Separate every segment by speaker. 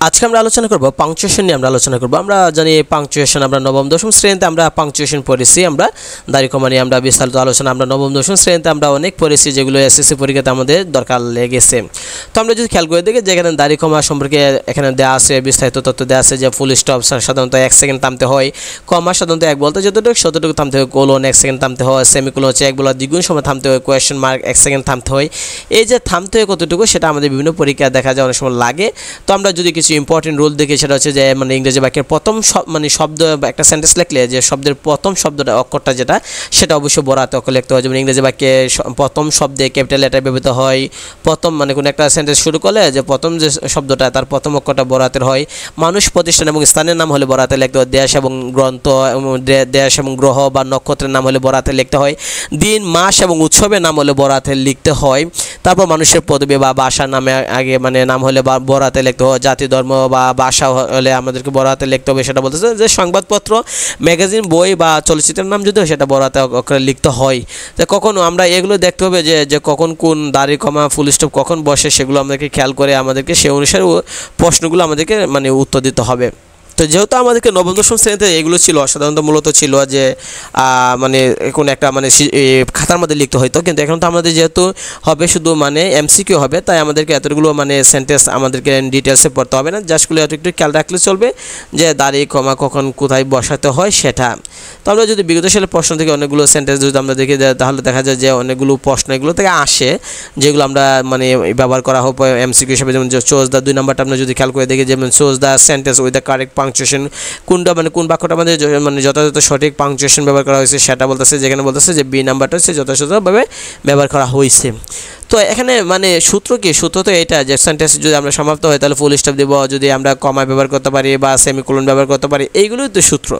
Speaker 1: আজকে আমরা আলোচনা করব পাংচুয়েশন নিয়ে আমরা আলোচনা করব। আমরা জানি পাংচুয়েশন আমরা নবম দশম শ্রেণীতে আমরা পাংচুয়েশন পড়েছি। আমরা দাড়ি কমা নিয়ে আমরা বিস্তারিত আলোচনা আমরা নবম দশম শ্রেণীতে আমরা অনেক পড়েছি, যেগুলো এসএসসি পরীক্ষাতে আমাদের দরকার লেগেছে। তো আমরা যদি খেয়াল করে দেখি যে এখানে দাড়ি কমা সম্পর্কে এখানে দেওয়া আছে, বিস্তারিত তথ্য দেওয়া আছে যে ফুল স্টপ সাধারণত 1 সেকেন্ড থামতে হয়, কমা সাধারণত 1 বলতে যতটুকু থামতে হয়, কোলন 1 সেকেন্ড থামতে হয়, সেমিকোলন হচ্ছে 1 বলার দ্বিগুণ সময় থামতে হয়, কোয়েশ্চেন মার্ক 1 সেকেন্ড থামতে হয়। এই যে থামতে হয় কতটুকু সেটা আমাদের বিভিন্ন পরীক্ষায় দেখা যায়, অনেক সময় লাগে। তো আমরা যদি কিছু ইম্পর্টেন্ট রুল দেখি সেটা হচ্ছে যে মানে ইংরেজি বাক্যের প্রথম শব্দ বা একটা সেন্টেন্স লিখলে যে শব্দের প্রথম শব্দটা অক্ষরটা যেটা সেটা অবশ্যই বড় হাতে অক্ষর লিখতে হয়। যেমন ইংরেজি বাক্যে প্রথম শব্দে ক্যাপিটাল লেটার ব্যবহৃত হয়। প্রথম মানে কোনো একটা সেন্টেন্স শুরু করলে যে প্রথম যে শব্দটা তার প্রথম অক্ষরটা বড় হাতের হয়। মানুষ, প্রতিষ্ঠান এবং স্থানের নাম হলে বড় হাতে লিখতে হয়। দেশ এবং গ্রন্থ, দেশ এবং গ্রহ বা নক্ষত্রের নাম হলে বড় হাতে লিখতে হয়। দিন, মাস এবং উৎসবের নাম হলে বড় হাতে লিখতে হয়। তারপর মানুষের পদবি বা ভাষার নামে আগে মানে নাম হলে বড় হাতে লিখতে হয়। জাতি, ধর্ম বা ভাষা হলে আমাদেরকে বড় হাতে লিখতে হবে, সেটা বলতেছে। যে সংবাদপত্র, ম্যাগাজিন, বই বা চলচ্চিত্রের নাম যদি হয় সেটা বড় হাতে অক্ষরে লিখতে হয়। তো কখনো আমরা এগুলো দেখতে হবে যে কখন কোন দাড়ি কমা ফুল স্টপ কখন বসে, সেগুলো আমাদেরকে খেয়াল করে আমাদেরকে সেই অনুসারে প্রশ্নগুলো আমাদেরকে মানে উত্তর দিতে হবে। তো যেহেতু আমাদেরকে নবম দশম শ্রেণীতে এগুলো ছিল, সাধারণত মূলত ছিল যে মানে কোনো একটা মানে খাতার মধ্যে লিখতে হতো, কিন্তু এখন তো আমাদের যেহেতু হবে শুধু মানে এমসিকিউ হবে, তাই আমাদেরকে এতগুলো মানে সেন্টেন্স আমাদেরকে ডিটেলসে পড়তে হবে না, জাস্টগুলো একটু খেয়াল রাখলে চলবে যে দাড়ি কমা কখন কোথায় বসাতে হয় সেটা। তো আমরা যদি বিগত সালের প্রশ্ন থেকে অনেকগুলো সেন্টেন্স যদি আমরা দেখি তাহলে দেখা যায় যে অনেকগুলো প্রশ্ন এগুলো থেকে আসে, যেগুলো আমরা মানে ব্যবহার করা হোক এমসিকিউ হিসেবে। যেমন চোজ দা 2 নাম্বারটা আমরা যদি খেয়াল করে দেখি, যেমন choose the sentence with the correct punctuation, কোনটা মানে কোন বাক্যটা আমাদের মানে যথাযথ সঠিক পাংচুয়েশন ব্যবহার করা হয়েছে সেটা বলতেছে। যেখানে বলতেছে যে বি নাম্বারটা হচ্ছে যথাযথভাবে ব্যবহার করা হয়েছে। তো এখানে মানে সূত্র কি? সূত্র তো এটা যে সেন্টেন্স যদি আমরা সমাপ্ত হয় তাহলে ফুল স্টপ দেব, যদি আমরা কমা ব্যবহার করতে পারি বা সেমিকোলন ব্যবহার করতে পারি, এইগুলোই তো সূত্র,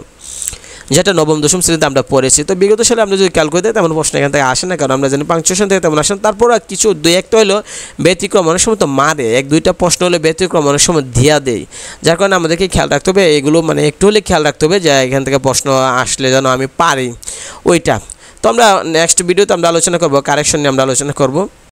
Speaker 1: যেটা নবম দশম শ্রেণীতে আমরা পড়েছি। তো বিগত সালে আমরা যদি খেয়াল করে দিই তেমন প্রশ্ন এখান থেকে আসে না, কারণ আমরা জানি পাংচুয়েশন থেকে তেমন আসেন। তারপর কিছু 2-1টা হলো ব্যতিক্রম, অনেক সময় তো মারে, 1-2টা প্রশ্ন হলে ব্যতিক্রম অনেক সময় দিয়া দেয়, যার কারণে আমাদেরকে খেয়াল রাখতে হবে। এগুলো মানে একটু হলে খেয়াল রাখতে হবে যে এখান থেকে প্রশ্ন আসলে যেন আমি পারি ওইটা। তো আমরা নেক্সট ভিডিওতে আমরা আলোচনা করব কারেকশন নিয়ে আমরা আলোচনা করব।